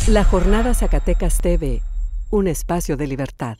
La Jornada Zacatecas TV, un espacio de libertad.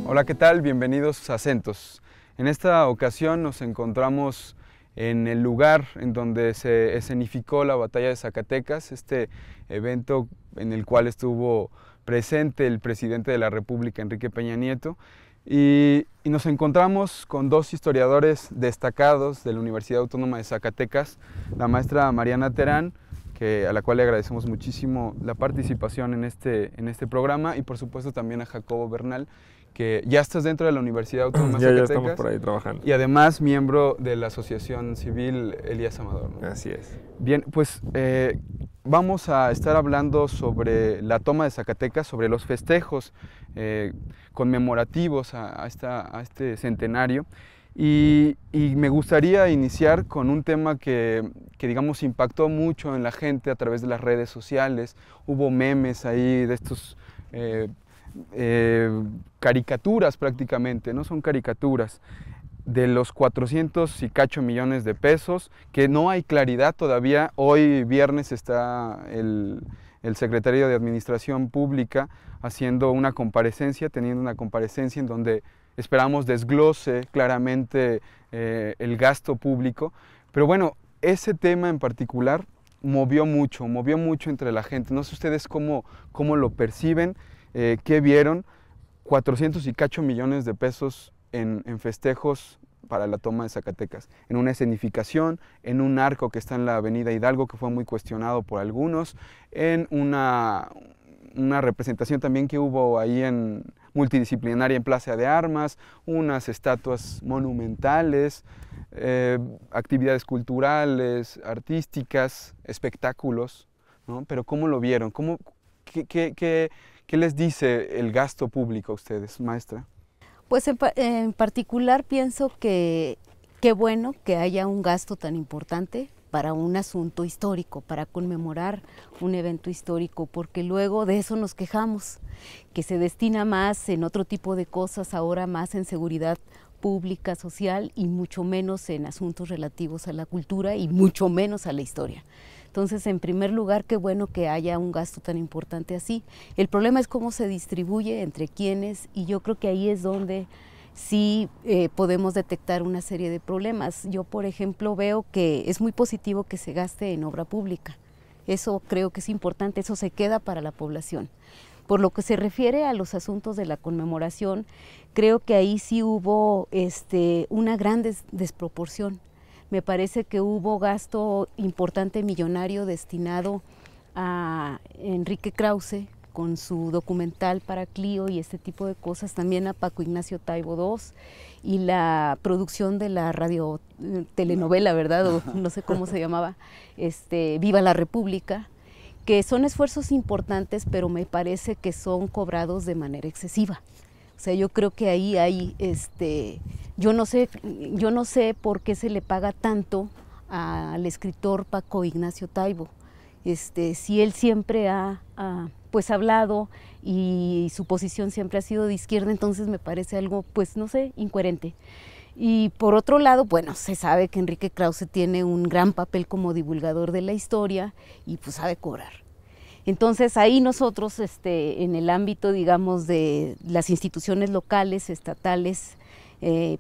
Hola, ¿qué tal? Bienvenidos a Acentos. En esta ocasión nos encontramos en el lugar en donde se escenificó la Batalla de Zacatecas, este evento en el cual estuvo presente el presidente de la República, Enrique Peña Nieto, y nos encontramos con dos historiadores destacados de la Universidad Autónoma de Zacatecas, la maestra Mariana Terán, a la cual le agradecemos muchísimo la participación en este programa, y por supuesto también a Jacobo Bernal, que ya estás dentro de la Universidad Autónoma de Zacatecas. Ya estamos por ahí trabajando. Y además miembro de la Asociación Civil Elías Amador, ¿no? Así es. Bien, pues vamos a estar hablando sobre la toma de Zacatecas, sobre los festejos conmemorativos a este centenario. Y me gustaría iniciar con un tema que digamos impactó mucho en la gente a través de las redes sociales. Hubo memes ahí de estos caricaturas prácticamente, ¿no? Son caricaturas de los 400 y cacho millones de pesos, que no hay claridad todavía. Hoy viernes está el secretario de Administración Pública haciendo una comparecencia, teniendo una comparecencia en donde esperamos desglose claramente el gasto público. Pero bueno, ese tema en particular movió mucho entre la gente. No sé ustedes cómo lo perciben, qué vieron. 400 y cacho millones de pesos en festejos para la toma de Zacatecas, en una escenificación, en un arco que está en la avenida Hidalgo, que fue muy cuestionado por algunos, en una representación también que hubo ahí multidisciplinaria en Plaza de Armas, unas estatuas monumentales, actividades culturales, artísticas, espectáculos, ¿no? Pero ¿cómo lo vieron? ¿Qué les dice el gasto público a ustedes, maestra? Pues en particular pienso que qué bueno que haya un gasto tan importante para un asunto histórico, para conmemorar un evento histórico, porque luego de eso nos quejamos, que se destina más en otro tipo de cosas, ahora más en seguridad pública, social, y mucho menos en asuntos relativos a la cultura y mucho menos a la historia. Entonces, en primer lugar, qué bueno que haya un gasto tan importante así. El problema es cómo se distribuye, entre quiénes, y yo creo que ahí es donde sí podemos detectar una serie de problemas. Yo, por ejemplo, veo que es muy positivo que se gaste en obra pública. Eso creo que es importante, eso se queda para la población. Por lo que se refiere a los asuntos de la conmemoración, creo que ahí sí hubo una gran desproporción. Me parece que hubo gasto importante millonario destinado a Enrique Krause con su documental para Clio y este tipo de cosas, también a Paco Ignacio Taibo II y la producción de la telenovela, ¿verdad? O no sé cómo se llamaba, Viva la República, que son esfuerzos importantes, pero me parece que son cobrados de manera excesiva. O sea, yo creo que ahí hay, yo no sé por qué se le paga tanto al escritor Paco Ignacio Taibo. Si él siempre ha hablado y su posición siempre ha sido de izquierda, entonces me parece algo, pues no sé, incoherente. Y por otro lado, bueno, se sabe que Enrique Krause tiene un gran papel como divulgador de la historia y pues sabe cobrar. Entonces ahí nosotros en el ámbito, digamos, de las instituciones locales, estatales,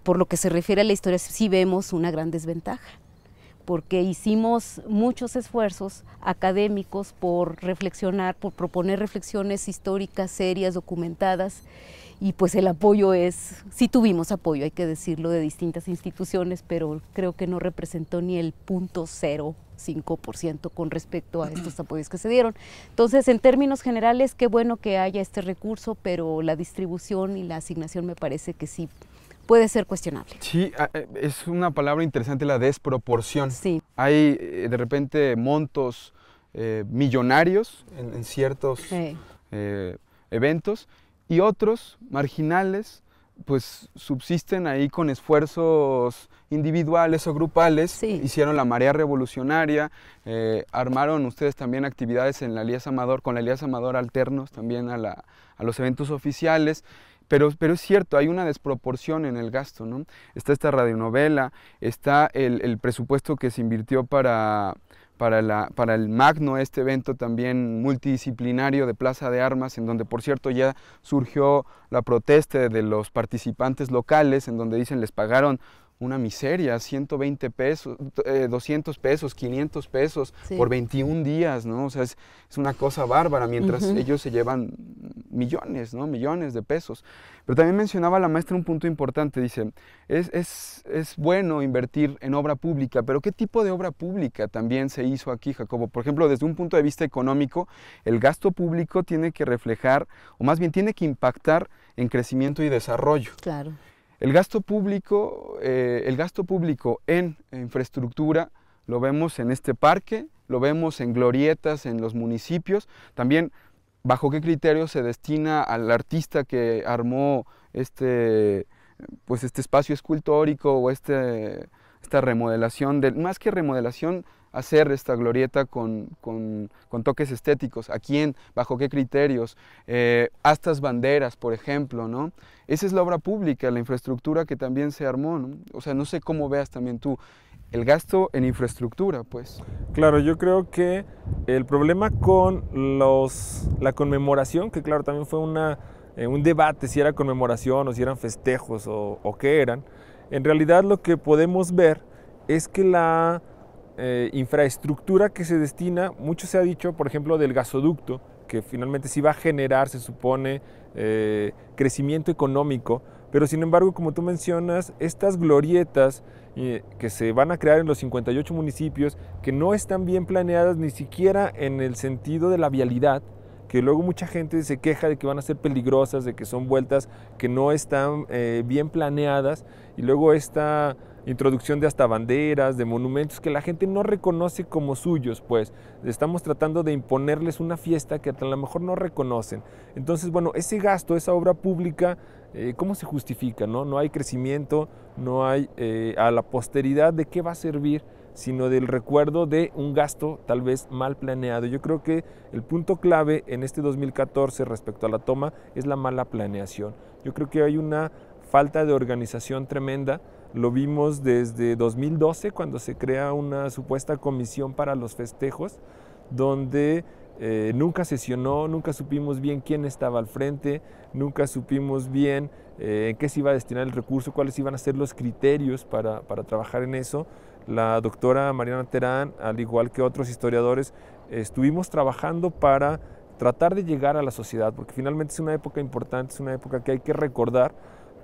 por lo que se refiere a la historia, sí vemos una gran desventaja, porque hicimos muchos esfuerzos académicos por reflexionar, por proponer reflexiones históricas, serias, documentadas, y pues el apoyo sí tuvimos apoyo, hay que decirlo, de distintas instituciones, pero creo que no representó ni el 0.05% con respecto a estos apoyos que se dieron. Entonces, en términos generales, qué bueno que haya este recurso, pero la distribución y la asignación me parece que sí puede ser cuestionable. Sí, es una palabra interesante, la desproporción. Sí. Hay de repente montos millonarios en ciertos eventos, y otros marginales, pues subsisten ahí con esfuerzos individuales o grupales. Sí. Hicieron la marea revolucionaria, armaron ustedes también actividades en la Elías Amador, con la Elías Amador alternos también a los eventos oficiales. Pero es cierto, hay una desproporción en el gasto, ¿no? Está esta radionovela, está el presupuesto que se invirtió para el Magno, este evento también multidisciplinario de Plaza de Armas, en donde por cierto ya surgió la protesta de los participantes locales, en donde dicen les pagaron una miseria, 120 pesos, 200 pesos, 500 pesos Sí. por 21 días, ¿no? O sea, es una cosa bárbara, mientras ellos se llevan millones, ¿no? Millones de pesos. Pero también mencionaba la maestra un punto importante, dice, es bueno invertir en obra pública, pero ¿qué tipo de obra pública también se hizo aquí, Jacobo? Por ejemplo, desde un punto de vista económico, el gasto público tiene que reflejar, o más bien tiene que impactar en crecimiento y desarrollo. Claro. El gasto público en infraestructura lo vemos en este parque, lo vemos en glorietas en los municipios, también bajo qué criterio se destina al artista que armó este espacio escultórico o esta remodelación, más que remodelación, hacer esta glorieta con toques estéticos, ¿a quién? ¿Bajo qué criterios? Astas banderas, por ejemplo, ¿no? Esa es la obra pública, la infraestructura que también se armó, ¿no? O sea, no sé cómo veas también tú el gasto en infraestructura, pues. Claro, yo creo que el problema con la conmemoración, que claro, también fue un debate si era conmemoración o si eran festejos o qué eran, en realidad lo que podemos ver es que la infraestructura que se destina, mucho se ha dicho, por ejemplo, del gasoducto, que finalmente sí va a generar, se supone, crecimiento económico, pero sin embargo, como tú mencionas, estas glorietas que se van a crear en los 58 municipios, que no están bien planeadas ni siquiera en el sentido de la vialidad, que luego mucha gente se queja de que van a ser peligrosas, de que son vueltas que no están bien planeadas, y luego esta introducción de hasta banderas, de monumentos que la gente no reconoce como suyos, pues estamos tratando de imponerles una fiesta que a lo mejor no reconocen. Entonces, bueno, ese gasto, esa obra pública, ¿cómo se justifica? No hay crecimiento, no hay a la posteridad de qué va a servir, sino del recuerdo de un gasto tal vez mal planeado. Yo creo que el punto clave en este 2014 respecto a la toma es la mala planeación. Yo creo que hay una falta de organización tremenda. Lo vimos desde 2012, cuando se crea una supuesta comisión para los festejos, donde nunca sesionó, nunca supimos bien quién estaba al frente, nunca supimos bien en qué se iba a destinar el recurso, cuáles iban a ser los criterios para trabajar en eso. La doctora Mariana Terán, al igual que otros historiadores, estuvimos trabajando para tratar de llegar a la sociedad, porque finalmente es una época importante, es una época que hay que recordar,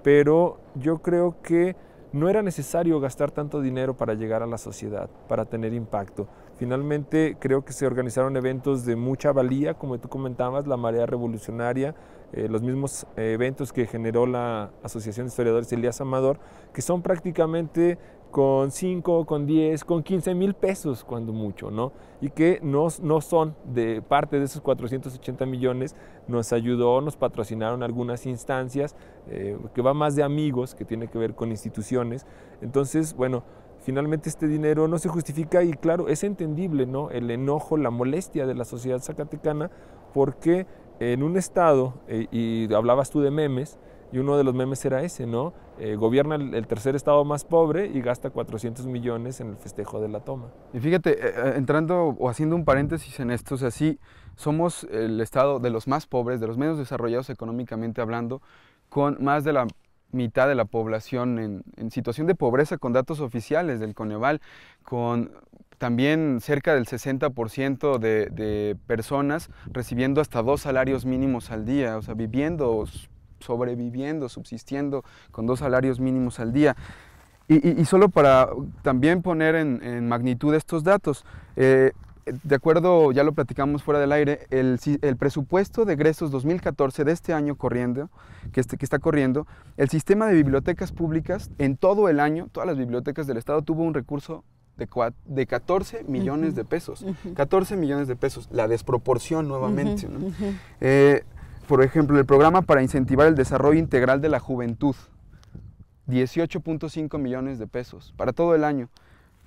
pero yo creo que no era necesario gastar tanto dinero para llegar a la sociedad, para tener impacto. Finalmente creo que se organizaron eventos de mucha valía, como tú comentabas, la marea revolucionaria, los mismos eventos que generó la Asociación de Historiadores Elías Amador, que son prácticamente con 5, con 10, con 15,000 pesos cuando mucho, ¿no? Y que no son de parte de esos 480 millones, nos ayudó, nos patrocinaron algunas instancias, que va más de amigos, que tiene que ver con instituciones. Entonces, bueno, finalmente este dinero no se justifica y claro, es entendible, ¿no? El enojo, la molestia de la sociedad zacatecana, porque en un estado, y hablabas tú de memes, y uno de los memes era ese, ¿no? Gobierna el tercer estado más pobre y gasta 400 millones en el festejo de la toma. Y fíjate, entrando o haciendo un paréntesis en esto, o sea, sí, somos el estado de los más pobres, de los menos desarrollados económicamente hablando, con más de la mitad de la población en situación de pobreza, con datos oficiales del Coneval, con también cerca del 60% de personas recibiendo hasta 2 salarios mínimos al día, o sea, sobreviviendo, subsistiendo con 2 salarios mínimos al día. Y solo para también poner en magnitud estos datos, de acuerdo, ya lo platicamos fuera del aire, el presupuesto de egresos 2014 de este año corriendo, que está corriendo, el sistema de bibliotecas públicas en todo el año, todas las bibliotecas del estado tuvo un recurso de 14 millones de pesos. 14 millones de pesos, la desproporción nuevamente, ¿no? por ejemplo, el programa para incentivar el desarrollo integral de la juventud, 18.5 millones de pesos para todo el año.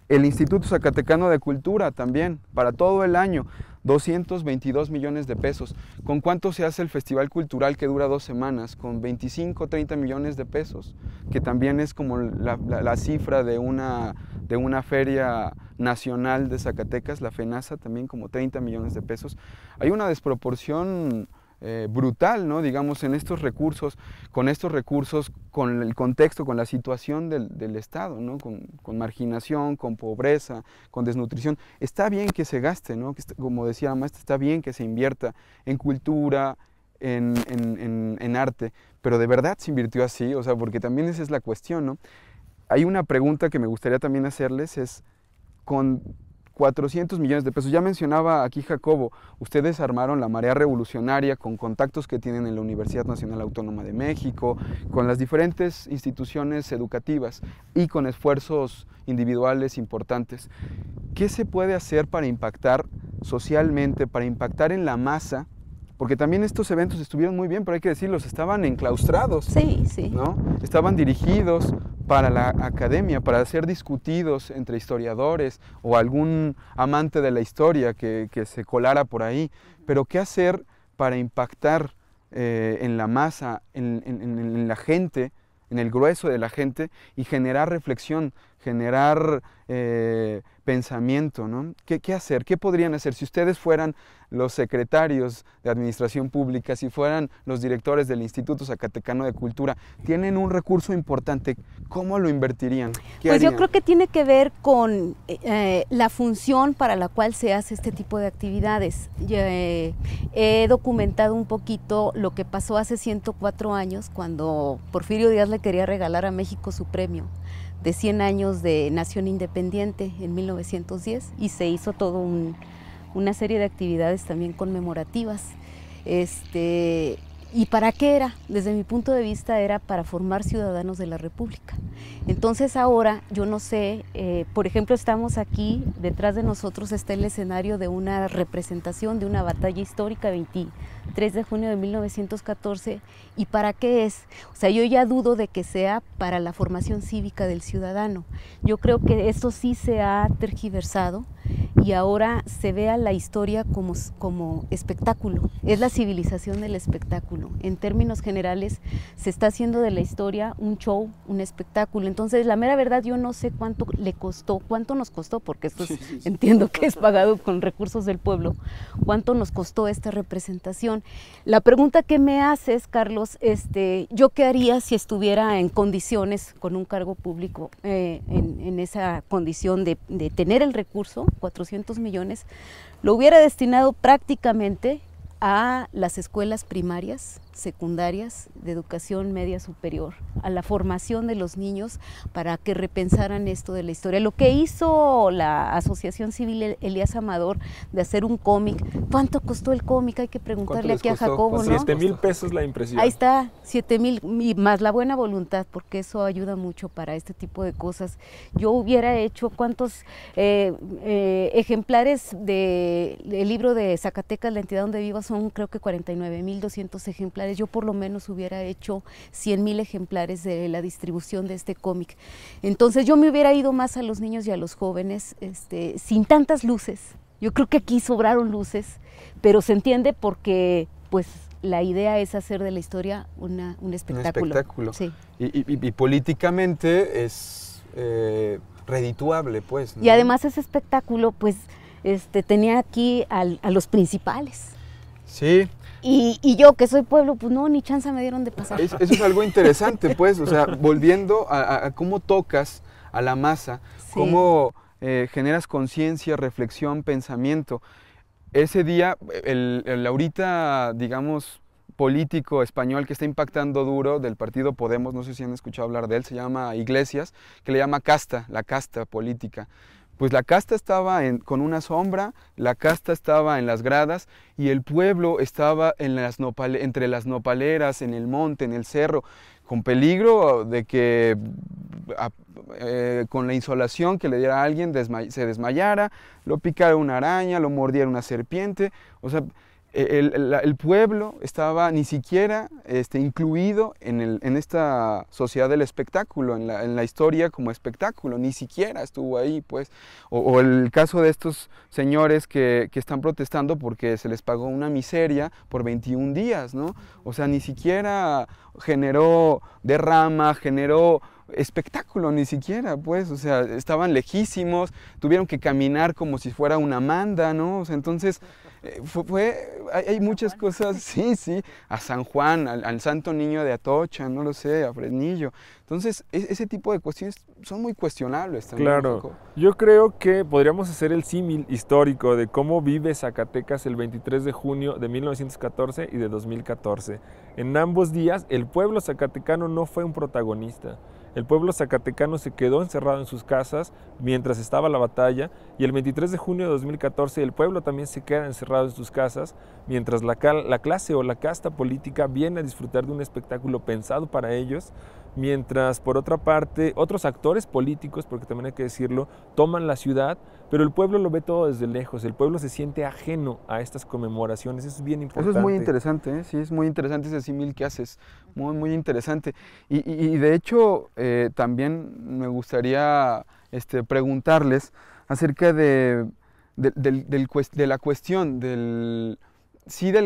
El Instituto Zacatecano de Cultura también, para todo el año, 222 millones de pesos. ¿Con cuánto se hace el Festival Cultural que dura 2 semanas? Con 25, 30 millones de pesos, que también es como la cifra de una feria nacional de Zacatecas, la FENAZA, también como 30 millones de pesos. Hay una desproporción brutal, ¿no? Digamos, en estos recursos, con el contexto, con la situación del Estado, ¿no? Con marginación, con pobreza, con desnutrición. Está bien que se gaste, ¿no? Como decía la maestra, está bien que se invierta en cultura, en arte, pero ¿de verdad se invirtió así? O sea, porque también esa es la cuestión, ¿no? Hay una pregunta que me gustaría también hacerles, es con 400 millones de pesos. Ya mencionaba aquí Jacobo, ustedes armaron la Marea Revolucionaria con contactos que tienen en la Universidad Nacional Autónoma de México, con las diferentes instituciones educativas y con esfuerzos individuales importantes. ¿Qué se puede hacer para impactar socialmente, para impactar en la masa? Porque también estos eventos estuvieron muy bien, pero hay que decirlos, estaban enclaustrados, Sí, sí. ¿no? Estaban dirigidos para la academia, para ser discutidos entre historiadores o algún amante de la historia que se colara por ahí. Pero ¿qué hacer para impactar en la masa, en la gente, en el grueso de la gente y generar reflexión, generar pensamiento, ¿no? ¿Qué hacer? ¿Qué podrían hacer? Si ustedes fueran los secretarios de Administración Pública, si fueran los directores del Instituto Zacatecano de Cultura, tienen un recurso importante, ¿cómo lo invertirían? ¿Qué Pues yo harían? creo que tiene que ver con la función para la cual se hace este tipo de actividades. He documentado un poquito lo que pasó hace 104 años cuando Porfirio Díaz le quería regalar a México su premio de 100 años de nación independiente en 1910 y se hizo todo una serie de actividades también conmemorativas. ¿Y para qué era? Desde mi punto de vista era para formar ciudadanos de la República. Entonces ahora, yo no sé, por ejemplo, estamos aquí, detrás de nosotros está el escenario de una representación de una batalla histórica, 23 de junio de 1914, ¿y para qué es? O sea, yo ya dudo de que sea para la formación cívica del ciudadano. Yo creo que esto sí se ha tergiversado y ahora se ve a la historia como espectáculo, es la civilización del espectáculo. En términos generales se está haciendo de la historia un show, un espectáculo. Entonces la mera verdad yo no sé cuánto le costó, cuánto nos costó, porque esto es, entiendo que es pagado con recursos del pueblo, cuánto nos costó esta representación. La pregunta que me haces, Carlos, yo qué haría si estuviera en condiciones con un cargo público, en esa condición de tener el recurso, 400 millones, lo hubiera destinado prácticamente a las escuelas primarias, secundarias, de educación media superior, a la formación de los niños para que repensaran esto de la historia. Lo que hizo la Asociación Civil Elías Amador de hacer un cómic, ¿cuánto costó el cómic? Hay que preguntarle aquí a Jacobo, ¿no? 7,000 pesos la impresión. Ahí está, 7,000, y más la buena voluntad, porque eso ayuda mucho para este tipo de cosas. Yo hubiera hecho cuántos ejemplares del libro de Zacatecas, la entidad donde vivo, son creo que 49,200 ejemplares. Yo por lo menos hubiera hecho 100,000 ejemplares de la distribución de este cómic. Entonces yo me hubiera ido más a los niños y a los jóvenes, sin tantas luces. Yo creo que aquí sobraron luces, pero se entiende porque pues la idea es hacer de la historia un espectáculo. Un espectáculo. Sí. Y políticamente es redituable, pues, ¿no? Y además ese espectáculo, pues, tenía aquí a los principales. Sí. Y yo, que soy pueblo, pues no, ni chance me dieron de pasar. Eso es algo interesante, pues, o sea, volviendo a cómo tocas a la masa, Sí. cómo generas conciencia, reflexión, pensamiento. Ese día, el ahorita, digamos, político español que está impactando duro del partido Podemos, no sé si han escuchado hablar de él, se llama Iglesias, que le llama casta, la casta política. Pues la casta estaba con una sombra, la casta estaba en las gradas y el pueblo estaba entre las nopaleras, en el monte, en el cerro, con peligro de que con la insolación que le diera a alguien se desmayara, lo picara una araña, lo mordiera una serpiente. O sea, el pueblo estaba ni siquiera incluido en esta sociedad del espectáculo, en la historia como espectáculo, ni siquiera estuvo ahí, pues. O el caso de estos señores que están protestando porque se les pagó una miseria por 21 días, ¿no? O sea, ni siquiera generó derrama, generó espectáculo, ni siquiera, pues, o sea, estaban lejísimos, tuvieron que caminar como si fuera una manda, ¿no? O sea, entonces, hay muchas cosas, sí, a San Juan, al Santo Niño de Atocha, no lo sé, a Fresnillo. Entonces, ese tipo de cuestiones son muy cuestionables también. Claro, yo creo que podríamos hacer el símil histórico de cómo vive Zacatecas el 23 de junio de 1914 y de 2014. En ambos días, el pueblo zacatecano no fue un protagonista. El pueblo zacatecano se quedó encerrado en sus casas mientras estaba la batalla, y el 23 de junio de 2014 el pueblo también se queda encerrado en sus casas mientras la clase o la casta política viene a disfrutar de un espectáculo pensado para ellos, mientras por otra parte otros actores políticos, porque también hay que decirlo, toman la ciudad, pero el pueblo lo ve todo desde lejos, el pueblo se siente ajeno a estas conmemoraciones. Eso es bien importante. Eso es muy interesante, ¿eh? Sí, es muy interesante ese símil que haces, muy, muy interesante. Y de hecho, también me gustaría preguntarles acerca de la cuestión del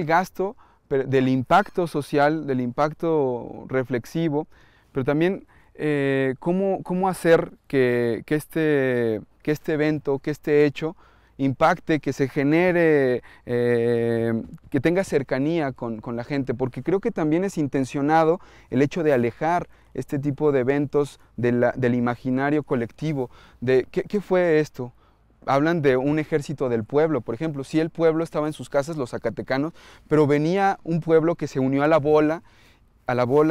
gasto, pero del impacto social, del impacto reflexivo, pero también cómo hacer que este evento, que este hecho impacte, que se genere, que tenga cercanía con la gente, porque creo que también es intencionado el hecho de alejar este tipo de eventos del imaginario colectivo. ¿Qué fue esto? Hablan de un ejército del pueblo, por ejemplo. Sí, el pueblo estaba en sus casas, los zacatecanos, pero venía un pueblo que se unió a la bola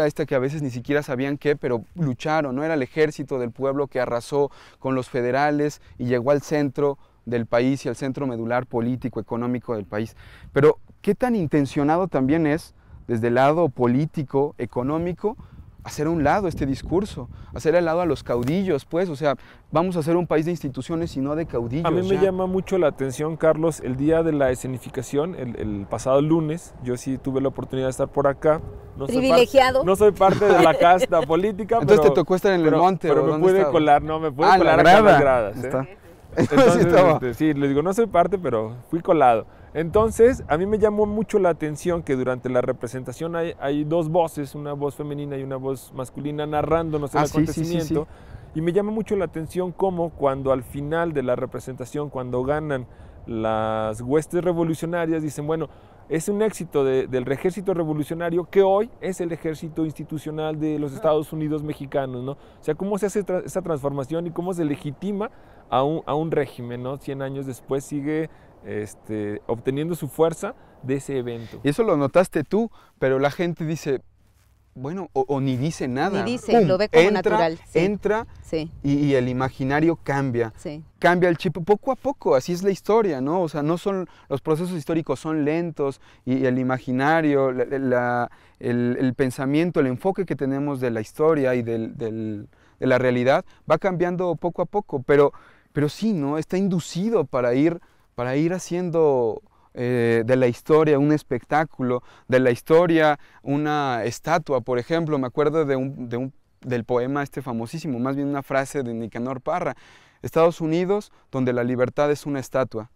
esta que a veces ni siquiera sabían qué, pero lucharon, ¿no? Era el ejército del pueblo que arrasó con los federales y llegó al centro del país y al centro medular político, económico del país. Pero qué tan intencionado también es, desde el lado político, económico, hacer a un lado este discurso, hacer al lado a los caudillos, pues, o sea, vamos a ser un país de instituciones y no de caudillos. A mí me llama mucho la atención, Carlos, el día de la escenificación, el pasado lunes, yo sí tuve la oportunidad de estar por acá. Privilegiado. No soy parte de la casta política, entonces te tocó estar en el monte. Pero me pude colar, me pude colar acá en las gradas. Entonces, sí, les digo, no soy parte, pero fui colado. Entonces, a mí me llamó mucho la atención que durante la representación hay dos voces, una voz femenina y una voz masculina narrándonos el acontecimiento. Y me llama mucho la atención cómo cuando al final de la representación, cuando ganan las huestes revolucionarias, dicen, bueno, es un éxito del ejército revolucionario que hoy es el ejército institucional de los Estados Unidos mexicanos, ¿no? O sea, cómo se hace esa transformación y cómo se legitima a un régimen, ¿no? 100 años después sigue obteniendo su fuerza de ese evento. Y eso lo notaste tú, pero la gente dice, bueno, o ni dice nada. Ni dice, ¡pum! Lo ve como natural. Sí. Entra y el imaginario cambia. Sí. Cambia el chip poco a poco, así es la historia, ¿no? O sea, los procesos históricos son lentos y el imaginario, el pensamiento, el enfoque que tenemos de la historia y de la realidad va cambiando poco a poco, pero sí, ¿no? Está inducido para ir haciendo de la historia un espectáculo, de la historia una estatua, por ejemplo. Me acuerdo del poema famosísimo, más bien una frase de Nicanor Parra, Estados Unidos, donde la libertad es una estatua.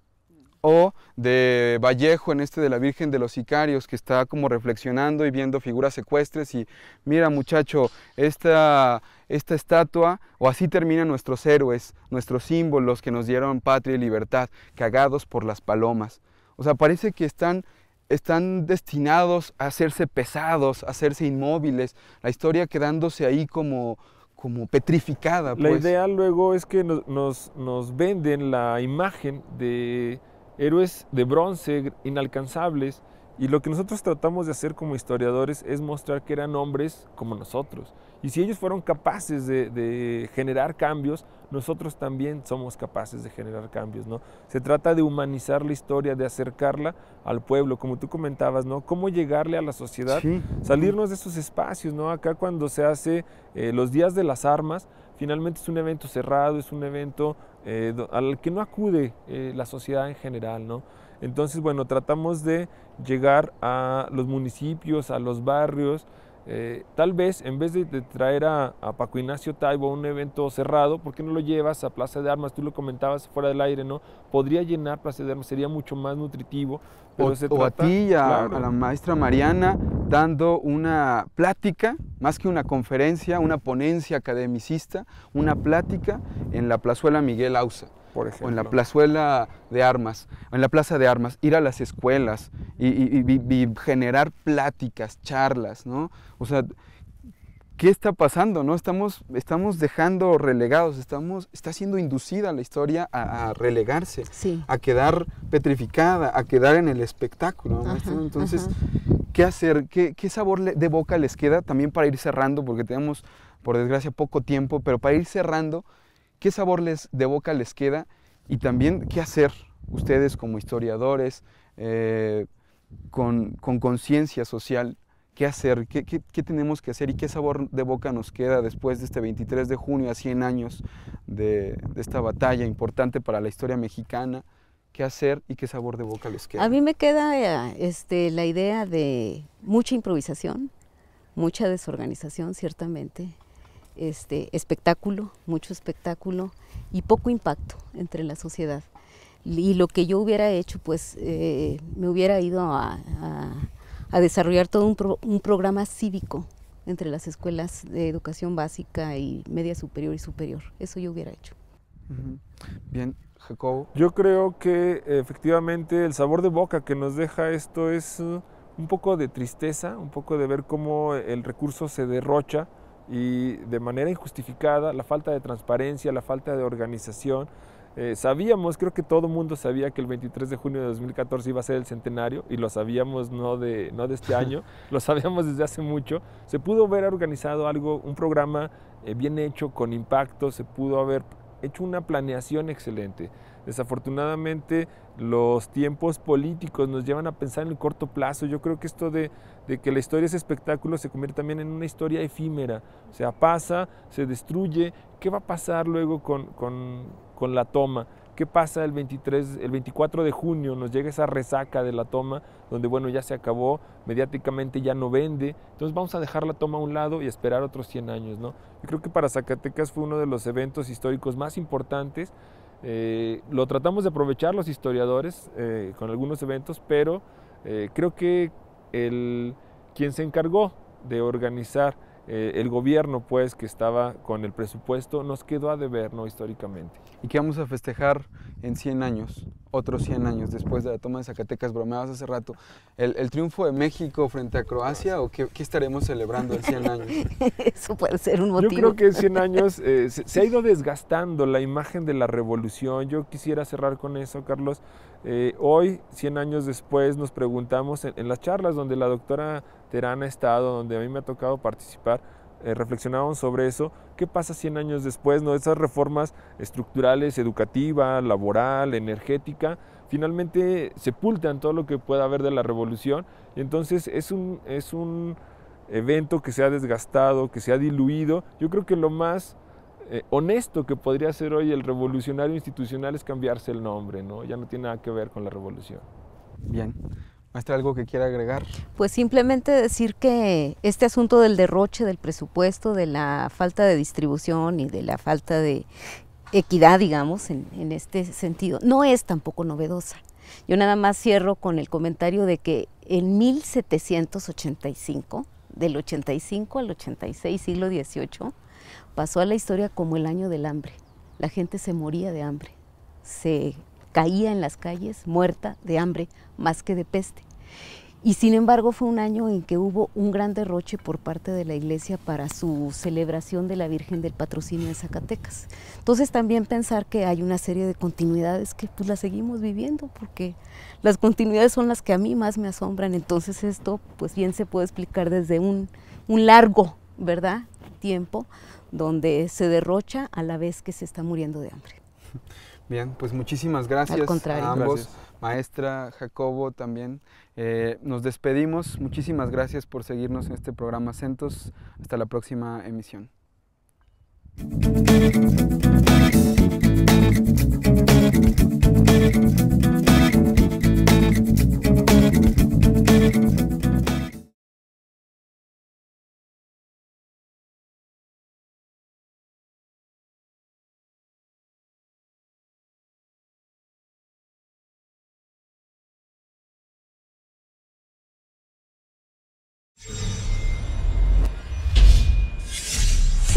O de Vallejo en de la Virgen de los Sicarios, que está como reflexionando y viendo figuras ecuestres y mira, muchacho, esta estatua, o así terminan nuestros héroes, nuestros símbolos que nos dieron patria y libertad, cagados por las palomas. O sea, parece que están destinados a hacerse pesados, a hacerse inmóviles, la historia quedándose ahí como petrificada. La idea luego es que nos venden la imagen de héroes de bronce, inalcanzables, y lo que nosotros tratamos de hacer como historiadores es mostrar que eran hombres como nosotros. Y si ellos fueron capaces de generar cambios, nosotros también somos capaces de generar cambios, ¿no? Se trata de humanizar la historia, de acercarla al pueblo, como tú comentabas, ¿no? Cómo llegarle a la sociedad, salirnos de esos espacios, ¿no? Acá cuando se hace los días de las armas, finalmente es un evento cerrado, es un evento al que no acude la sociedad en general, ¿no? Entonces, bueno, tratamos de llegar a los municipios, a los barrios. Tal vez en vez de traer a Paco Ignacio Taibo a un evento cerrado, ¿por qué no lo llevas a Plaza de Armas? Tú lo comentabas fuera del aire, ¿no? Podría llenar Plaza de Armas, sería mucho más nutritivo. Pero o a ti y a la maestra Mariana dando una plática, más que una conferencia, una ponencia academicista, una plática en la plazuela Miguel Auza. Por ejemplo. O en la plazuela de Armas, o en la plaza de Armas, ir a las escuelas y generar pláticas, charlas, ¿no? O sea, ¿qué está pasando, no? Estamos dejando relegados, está siendo inducida la historia a relegarse, Sí. a quedar petrificada, a quedar en el espectáculo, ¿no? Ajá, Entonces, ajá. ¿qué hacer? ¿Qué sabor de boca les queda? También para ir cerrando, porque tenemos, por desgracia, poco tiempo, pero para ir cerrando, ¿qué sabor de boca les queda? Y también, ¿qué hacer ustedes como historiadores, con conciencia social? ¿Qué hacer? ¿Qué tenemos que hacer? ¿Y qué sabor de boca nos queda después de este 23 de junio, a 100 años de esta batalla importante para la historia mexicana? ¿Qué hacer y qué sabor de boca les queda? A mí me queda la idea de mucha improvisación, mucha desorganización, ciertamente. Espectáculo, mucho espectáculo y poco impacto entre la sociedad. Y lo que yo hubiera hecho, pues me hubiera ido a desarrollar todo un programa cívico entre las escuelas de educación básica y media superior y superior. Eso yo hubiera hecho. Bien, Jacobo. Yo creo que efectivamente el sabor de boca que nos deja esto es un poco de tristeza, un poco de ver cómo el recurso se derrocha y de manera injustificada, la falta de transparencia, la falta de organización. Sabíamos, creo que todo el mundo sabía que el 23 de junio de 2014 iba a ser el centenario, y lo sabíamos no de este año, lo sabíamos desde hace mucho. Se pudo haber organizado algo, un programa bien hecho, con impacto, se pudo haber hecho una planeación excelente. Desafortunadamente, los tiempos políticos nos llevan a pensar en el corto plazo. Yo creo que esto de que la historia es espectáculo se convierte también en una historia efímera. O sea, pasa, se destruye. ¿Qué va a pasar luego con la toma? ¿Qué pasa el 24 de junio? Nos llega esa resaca de la toma, donde bueno, ya se acabó, mediáticamente ya no vende, entonces vamos a dejar la toma a un lado y esperar otros 100 años, ¿no? Yo creo que para Zacatecas fue uno de los eventos históricos más importantes. Lo tratamos de aprovechar los historiadores con algunos eventos, pero creo que quien se encargó de organizar el gobierno, pues, que estaba con el presupuesto, nos quedó a deber, ¿no? Históricamente. ¿Y qué vamos a festejar en 100 años? Otros 100 años después de la toma de Zacatecas. Bromeabas hace rato. ¿El triunfo de México frente a Croacia o qué estaremos celebrando en 100 años? Eso puede ser un motivo. Yo creo que en 100 años se ha ido desgastando la imagen de la revolución. Yo quisiera cerrar con eso, Carlos. Hoy, 100 años después, nos preguntamos en las charlas donde la doctora Terán ha estado, donde a mí me ha tocado participar, reflexionábamos sobre eso. ¿Qué pasa 100 años después, no? Esas reformas estructurales, educativa, laboral, energética, finalmente sepultan todo lo que pueda haber de la revolución. Y entonces es un evento que se ha desgastado, que se ha diluido. Yo creo que lo más honesto que podría hacer hoy el revolucionario institucional es cambiarse el nombre, ¿no? Ya no tiene nada que ver con la revolución. Bien. Maestra, ¿algo que quiera agregar? Pues simplemente decir que este asunto del derroche del presupuesto, de la falta de distribución y de la falta de equidad, digamos, en este sentido, no es tampoco novedosa. Yo nada más cierro con el comentario de que en 1785, del 85 al 86, siglo XVIII, pasó a la historia como el año del hambre. La gente se moría de hambre, se caía en las calles muerta de hambre más que de peste. Y sin embargo fue un año en que hubo un gran derroche por parte de la iglesia para su celebración de la Virgen del Patrocinio de Zacatecas. Entonces también pensar que hay una serie de continuidades que pues las seguimos viviendo, porque las continuidades son las que a mí más me asombran. Entonces esto pues bien se puede explicar desde un largo, ¿verdad?, tiempo donde se derrocha a la vez que se está muriendo de hambre. Bien, pues muchísimas gracias a ambos. Gracias. Maestra, Jacobo también. Nos despedimos. Muchísimas gracias por seguirnos en este programa Centos. Hasta la próxima emisión.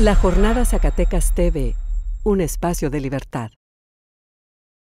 La Jornada Zacatecas TV, un espacio de libertad.